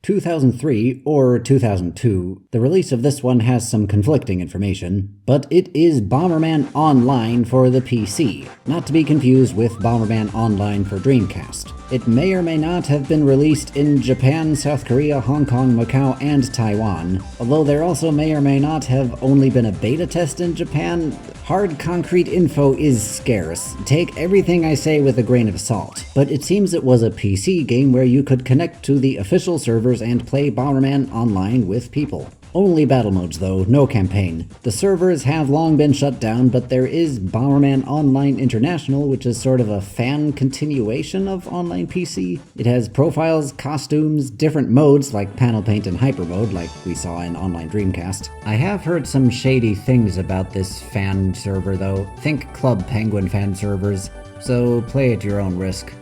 2003 or 2002, the release of this one has some conflicting information, but it is Bomberman Online for the PC, not to be confused with Bomberman Online for Dreamcast. It may or may not have been released in Japan, South Korea, Hong Kong, Macau, and Taiwan, although there also may or may not have only been a beta test in Japan. Hard concrete info is scarce. Take everything I say with a grain of salt. But it seems it was a PC game where you could connect to the official servers and play Bomberman Online with people. Only battle modes though, no campaign. The servers have long been shut down, but there is Bomberman Online International, which is sort of a fan continuation of Online PC. It has profiles, costumes, different modes like panel paint and hyper mode like we saw in Online Dreamcast. I have heard some shady things about this fan server though. Think Club Penguin fan servers, so play at your own risk.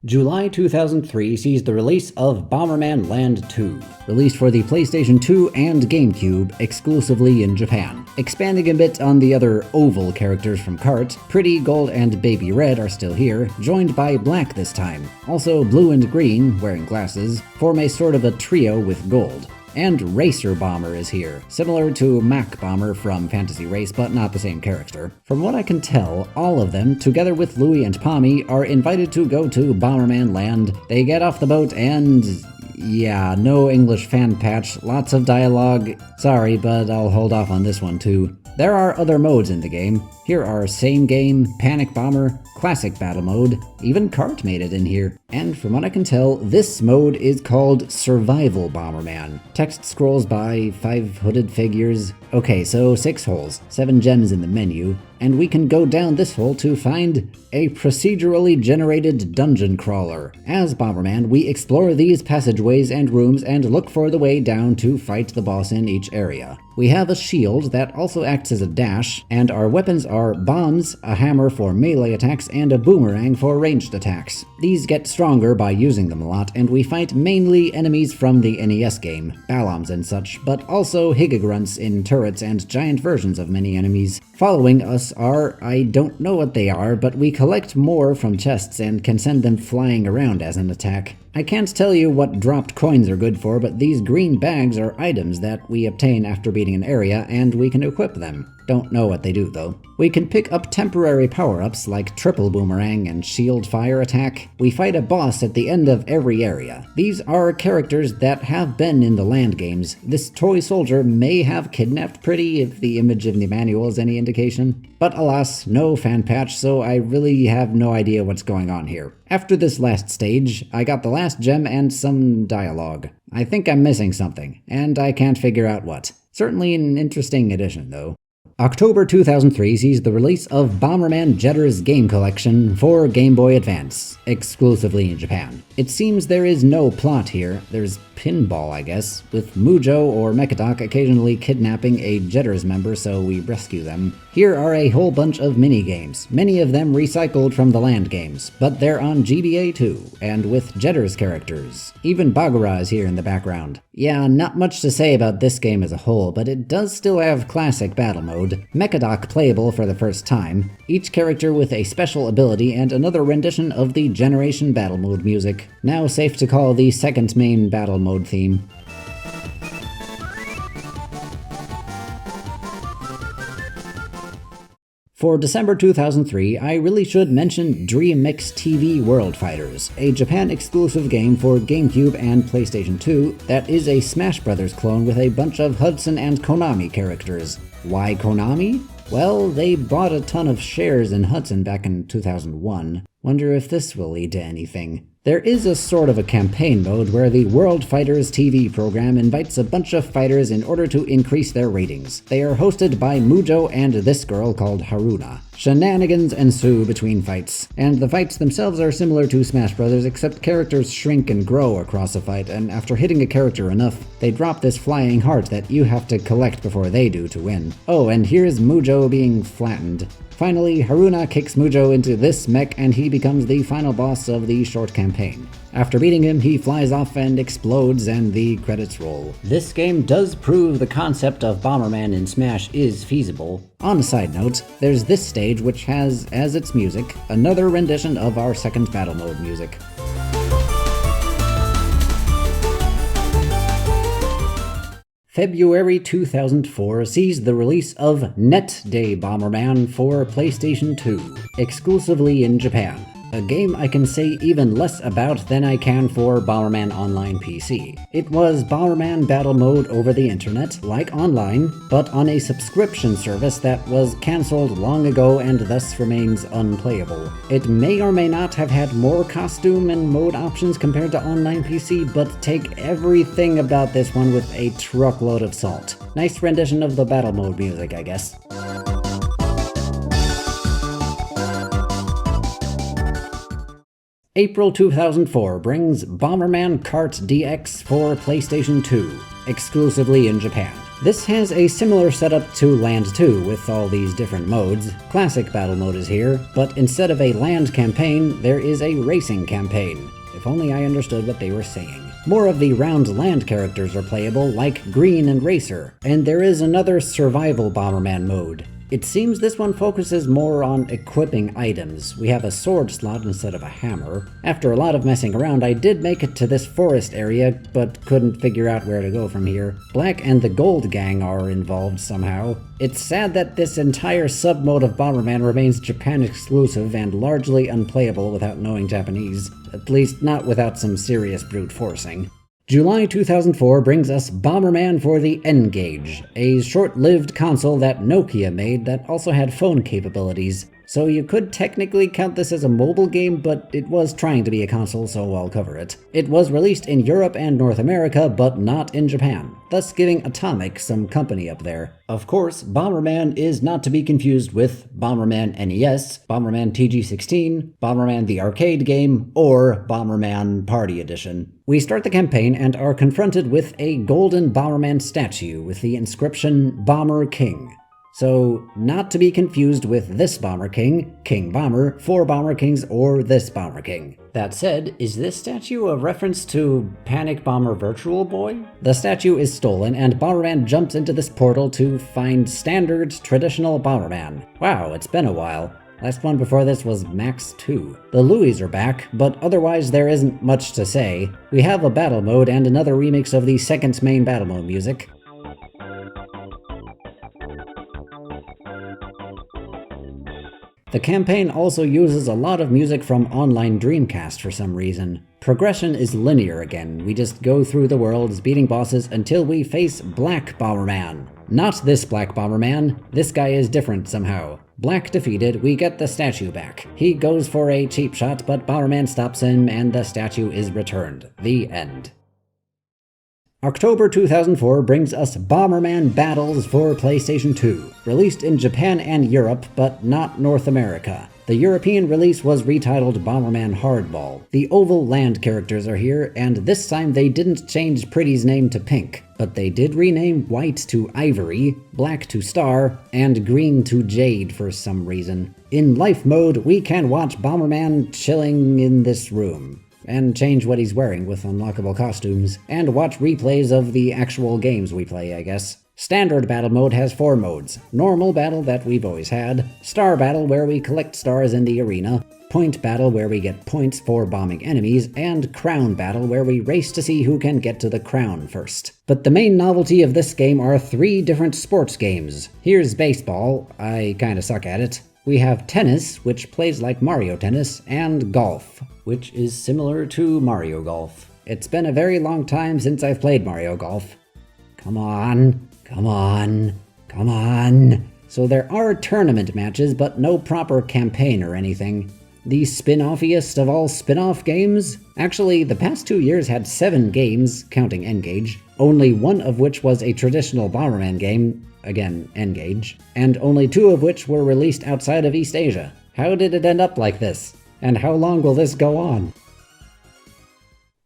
July 2003 sees the release of Bomberman Land 2, released for the PlayStation 2 and GameCube exclusively in Japan. Expanding a bit on the other oval characters from Cart, Pretty, Gold, and Baby Red are still here, joined by Black this time. Also Blue and Green, wearing glasses, form a sort of a trio with Gold. And Racer Bomber is here, similar to Mac Bomber from Fantasy Race, but not the same character. From what I can tell, all of them, together with Louie and Pommy, are invited to go to Bomberman Land. They get off the boat and... yeah, no English fan patch, lots of dialogue. Sorry, but I'll hold off on this one too. There are other modes in the game. Here are Same Game, Panic Bomber, Classic Battle Mode, even Cart made it in here. And from what I can tell, this mode is called Survival Bomberman. Text scrolls by 5 hooded figures. Okay, so 6 holes, 7 gems in the menu, and we can go down this hole to find a procedurally generated dungeon crawler. As Bomberman, we explore these passageways and rooms and look for the way down to fight the boss in each area. We have a shield that also acts as a dash, and our weapons are bombs, a hammer for melee attacks, and a boomerang for ranged attacks. These get stronger by using them a lot, and we fight mainly enemies from the NES game, Baloms and such, but also Higagrunts in turrets and giant versions of many enemies. Following us are, I don't know what they are, but we collect more from chests and can send them flying around as an attack. I can't tell you what dropped coins are good for, but these green bags are items that we obtain after beating an area, and we can equip them. Don't know what they do though. We can pick up temporary power-ups like triple boomerang and shield fire attack. We fight a boss at the end of every area. These are characters that have been in the Land games. This toy soldier may have kidnapped Pretty if the image in the manual is any indication. But alas, no fan patch, so I really have no idea what's going on here. After this last stage, I got the last gem and some dialogue. I think I'm missing something, and I can't figure out what. Certainly an interesting addition though. October 2003 sees the release of Bomberman Jetter's Game Collection for Game Boy Advance, exclusively in Japan. It seems there is no plot here. There's pinball, I guess, with Mujo or Mechadoc occasionally kidnapping a Jetters member, so we rescue them. Here are a whole bunch of mini-games, many of them recycled from the Land games, but they're on GBA too, and with Jetters characters. Even Bagura is here in the background. Yeah, not much to say about this game as a whole, but it does still have classic battle mode, Mechadoc playable for the first time, each character with a special ability and another rendition of the Generation battle mode music. Now safe to call the second main battle mode theme. For December 2003, I really should mention Dream Mix TV World Fighters, a Japan-exclusive game for GameCube and PlayStation 2 that is a Smash Bros. Clone with a bunch of Hudson and Konami characters. Why Konami? Well, they bought a ton of shares in Hudson back in 2001. Wonder if this will lead to anything. There is a sort of a campaign mode where the World Fighters TV program invites a bunch of fighters in order to increase their ratings. They are hosted by Mujo and this girl called Haruna. Shenanigans ensue between fights, and the fights themselves are similar to Smash Bros. Except characters shrink and grow across a fight, and after hitting a character enough, they drop this flying heart that you have to collect before they do to win. Oh, and here's Mujo being flattened. Finally, Haruna kicks Mujo into this mech and he becomes the final boss of the short campaign. After beating him, he flies off and explodes and the credits roll. This game does prove the concept of Bomberman in Smash is feasible. On a side note, there's this stage which has, as its music, another rendition of our second battle mode music. February 2004 sees the release of Netday Bomberman for PlayStation 2, exclusively in Japan. A game I can say even less about than I can for Bomberman Online PC. It was Bomberman Battle Mode over the internet, like online, but on a subscription service that was cancelled long ago and thus remains unplayable. It may or may not have had more costume and mode options compared to online PC, but take everything about this one with a truckload of salt. Nice rendition of the Battle Mode music, I guess. April 2004 brings Bomberman Cart DX for PlayStation 2, exclusively in Japan. This has a similar setup to Land 2 with all these different modes. Classic battle mode is here, but instead of a land campaign, there is a racing campaign. If only I understood what they were saying. More of the round land characters are playable, like Green and Racer, and there is another survival Bomberman mode. It seems this one focuses more on equipping items. We have a sword slot instead of a hammer. After a lot of messing around, I did make it to this forest area, but couldn't figure out where to go from here. Black and the Gold Gang are involved somehow. It's sad that this entire sub-mode of Bomberman remains Japan exclusive and largely unplayable without knowing Japanese. At least not without some serious brute forcing. July 2004 brings us Bomberman for the Ngage, a short-lived console that Nokia made that also had phone capabilities. So you could technically count this as a mobile game, but it was trying to be a console, so I'll cover it. It was released in Europe and North America, but not in Japan, thus giving Atomic some company up there. Of course, Bomberman is not to be confused with Bomberman NES, Bomberman TG16, Bomberman the arcade game, or Bomberman Party Edition. We start the campaign and are confronted with a golden Bomberman statue with the inscription Bomber King. So, not to be confused with this Bomber King, King Bomber, 4 Bomber Kings, or this Bomber King. That said, is this statue a reference to Panic Bomber Virtual Boy? The statue is stolen, and Bomberman jumps into this portal to find standard, traditional Bomberman. Wow, it's been a while. Last one before this was Max 2. The Louis are back, but otherwise there isn't much to say. We have a battle mode and another remix of the second main battle mode music. The campaign also uses a lot of music from online Dreamcast for some reason. Progression is linear again. We just go through the worlds beating bosses until we face Black Bomberman. Not this Black Bomberman. This guy is different somehow. Black defeated, we get the statue back. He goes for a cheap shot, but Bomberman stops him and the statue is returned. The end. October 2004 brings us Bomberman Battles for PlayStation 2, released in Japan and Europe, but not North America. The European release was retitled Bomberman Hardball. The oval land characters are here, and this time they didn't change Pretty's name to Pink, but they did rename White to Ivory, Black to Star, and Green to Jade for some reason. In life mode, we can watch Bomberman chilling in this room, and change what he's wearing with unlockable costumes, and watch replays of the actual games we play, I guess. Standard battle mode has 4 modes. Normal battle that we've always had, star battle where we collect stars in the arena, point battle where we get points for bombing enemies, and crown battle where we race to see who can get to the crown first. But the main novelty of this game are 3 different sports games. Here's baseball, I kinda suck at it. We have tennis, which plays like Mario Tennis, and golf, which is similar to Mario Golf. It's been a very long time since I've played Mario Golf. Come on, come on, come on. So there are tournament matches, but no proper campaign or anything. The spin-offiest of all spin-off games? Actually, the past 2 years had 7 games, counting Ngage, only 1 of which was a traditional Bomberman game, again, Ngage, and only 2 of which were released outside of East Asia. How did it end up like this? And how long will this go on?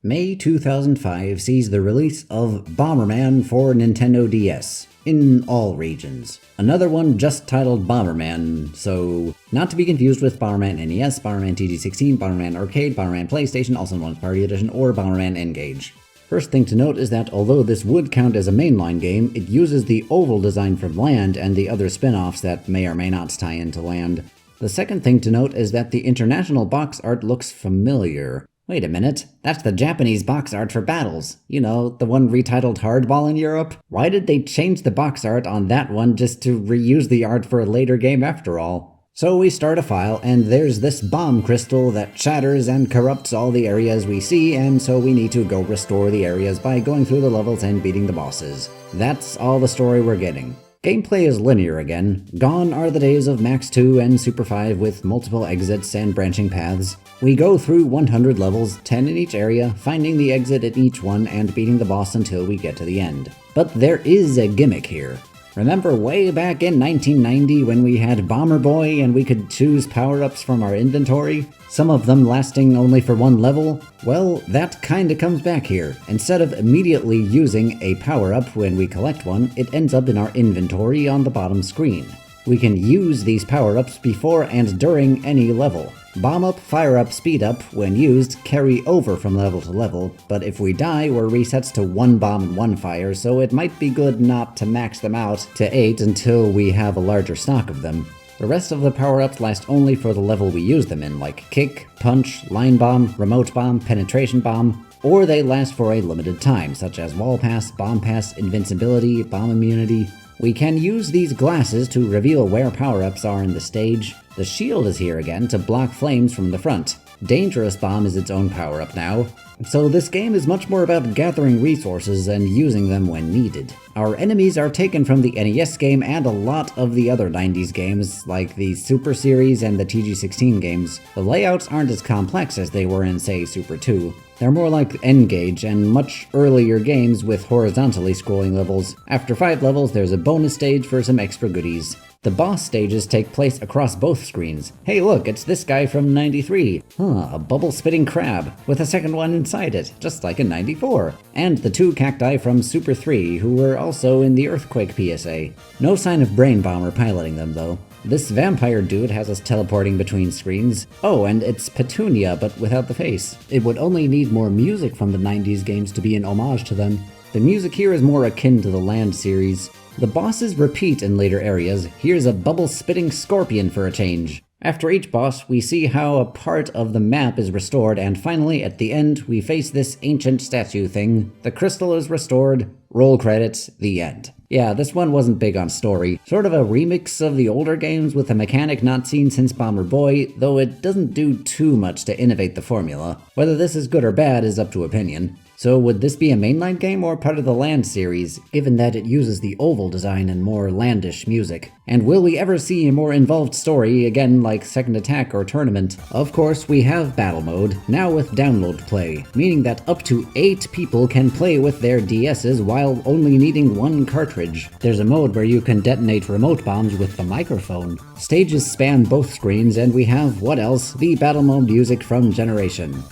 May 2005 sees the release of Bomberman for Nintendo DS, in all regions. Another one just titled Bomberman, so not to be confused with Bomberman NES, Bomberman TG16, Bomberman Arcade, Bomberman PlayStation, also known as Party Edition, or Bomberman Ngage. First thing to note is that although this would count as a mainline game, it uses the oval design from Land and the other spin-offs that may or may not tie into Land. The second thing to note is that the international box art looks familiar. Wait a minute, that's the Japanese box art for Battles. You know, the one retitled Hardball in Europe? Why did they change the box art on that one just to reuse the art for a later game after all? So we start a file, and there's this bomb crystal that shatters and corrupts all the areas we see, and so we need to go restore the areas by going through the levels and beating the bosses. That's all the story we're getting. Gameplay is linear again. Gone are the days of Max 2 and Super 5 with multiple exits and branching paths. We go through 100 levels, 10 in each area, finding the exit at each one and beating the boss until we get to the end. But there is a gimmick here. Remember way back in 1990 when we had Bomber Boy and we could choose power-ups from our inventory? Some of them lasting only for one level? Well, that kinda comes back here. Instead of immediately using a power-up when we collect one, it ends up in our inventory on the bottom screen. We can use these power-ups before and during any level. Bomb up, fire up, speed up, when used, carry over from level to level, but if we die, we're resets to 1 bomb and 1 fire, so it might be good not to max them out to 8 until we have a larger stock of them. The rest of the power-ups last only for the level we use them in, like kick, punch, line bomb, remote bomb, penetration bomb, or they last for a limited time, such as wall pass, bomb pass, invincibility, bomb immunity. We can use these glasses to reveal where power-ups are in the stage. The shield is here again to block flames from the front. Dangerous Bomb is its own power-up now. So this game is much more about gathering resources and using them when needed. Our enemies are taken from the NES game and a lot of the other 90s games, like the Super Series and the TG16 games. The layouts aren't as complex as they were in, say, Super 2. They're more like Ngage and much earlier games with horizontally scrolling levels. After 5 levels, there's a bonus stage for some extra goodies. The boss stages take place across both screens. Hey look, it's this guy from 93. A bubble-spitting crab, with a second one inside it, just like in 94. And the 2 cacti from Super 3, who were also in the Earthquake PSA. No sign of Brain Bomber piloting them, though. This vampire dude has us teleporting between screens. Oh, and it's Petunia, but without the face. It would only need more music from the 90s games to be an homage to them. The music here is more akin to the Land series. The bosses repeat in later areas. Here's a bubble-spitting scorpion for a change. After each boss, we see how a part of the map is restored, and finally, at the end, we face this ancient statue thing. The crystal is restored. Roll credits. The end. Yeah, this one wasn't big on story. Sort of a remix of the older games with a mechanic not seen since Bomber Boy, though it doesn't do too much to innovate the formula. Whether this is good or bad is up to opinion. So would this be a mainline game or part of the Land series, given that it uses the oval design and more landish music? And will we ever see a more involved story, again like Second Attack or Tournament? Of course, we have Battle Mode, now with download play, meaning that up to 8 people can play with their DSs while only needing 1 cartridge. There's a mode where you can detonate remote bombs with the microphone. Stages span both screens, and we have, what else, the Battle Mode music from Generation.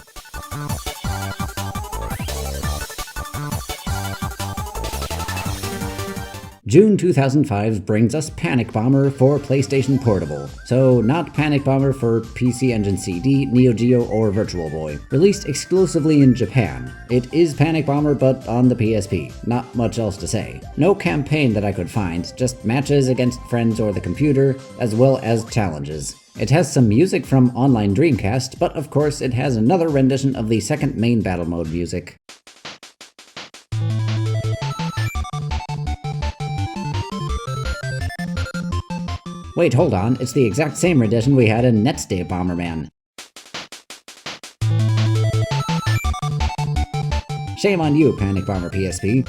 June 2005 brings us Panic Bomber for PlayStation Portable. So not Panic Bomber for PC Engine CD, Neo Geo, or Virtual Boy. Released exclusively in Japan. It is Panic Bomber but on the PSP. Not much else to say. No campaign that I could find, just matches against friends or the computer, as well as challenges. It has some music from Online Dreamcast, but of course it has another rendition of the second main battle mode music. Wait, hold on, it's the exact same rendition we had in Netday Bomberman. Shame on you, Panic Bomber PSP.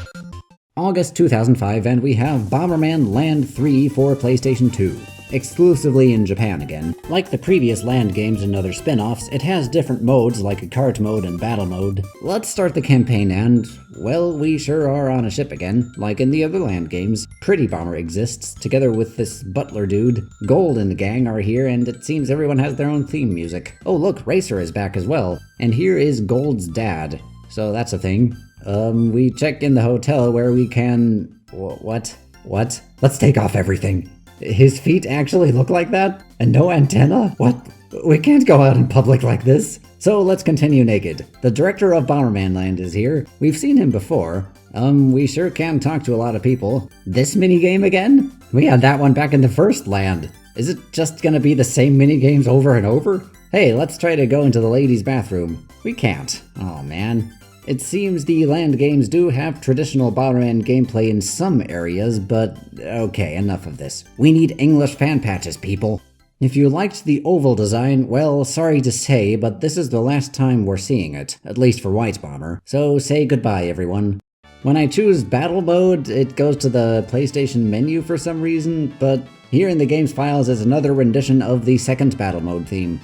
August 2005, and we have Bomberman Land 3 for PlayStation 2. Exclusively in Japan again. Like the previous Land games and other spin-offs, it has different modes like a cart mode and battle mode. Let's start the campaign and, well, we sure are on a ship again, like in the other Land games. Pretty Bomber exists, together with this butler dude. Gold and the gang are here, and it seems everyone has their own theme music. Oh look, Racer is back as well. And here is Gold's dad. So that's a thing. We check in the hotel where we can... What? Let's take off everything. His feet actually look like that? And no antenna? What? We can't go out in public like this. So let's continue naked. The director of Bomberman Land is here. We've seen him before. We sure can talk to a lot of people. This minigame again? We had that one back in the first Land. Is it just gonna be the same minigames over and over? Hey, let's try to go into the ladies' bathroom. We can't. Oh man. It seems the Land games do have traditional Bomberman gameplay in some areas, but okay, enough of this. We need English fan patches, people. If you liked the oval design, well, sorry to say, but this is the last time we're seeing it, at least for White Bomber, so say goodbye everyone. When I choose Battle Mode, it goes to the PlayStation menu for some reason, but here in the game's files is another rendition of the second Battle Mode theme.